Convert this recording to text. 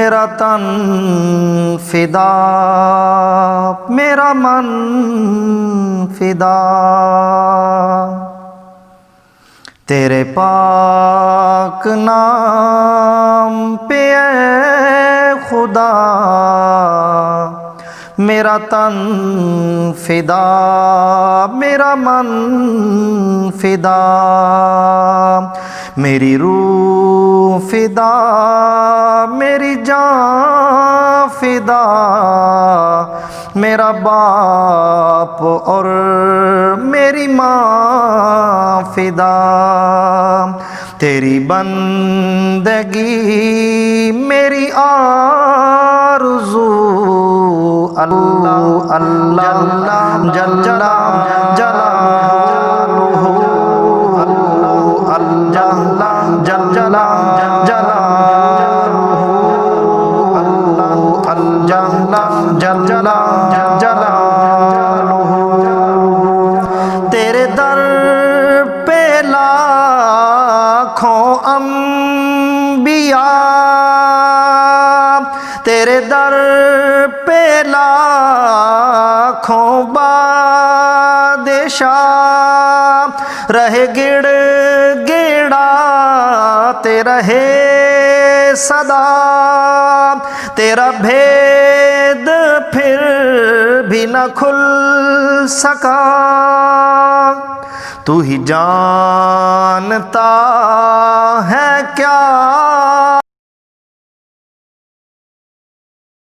میرا تن فدا، میرا من فدا، تیرے پاک نام پہ اے خدا، میرا تن فدا، میرا من فدا، میری روح فدا، میری جان فدا، میرا باپ اور میری ماں فدا، تیری بندگی میری آرزو، اللہ اللہ جل جلالہ، اللہ جل جلالہ، تیرے در پہ لاکھوں انبیاء، تیرے در پہ لاکھوں بادشاہ، رہے گڑ گڑاتے رہے صدا، تیرا بھید پھر بھی نہ کھل سکا، تو ہی جانتا ہے کیا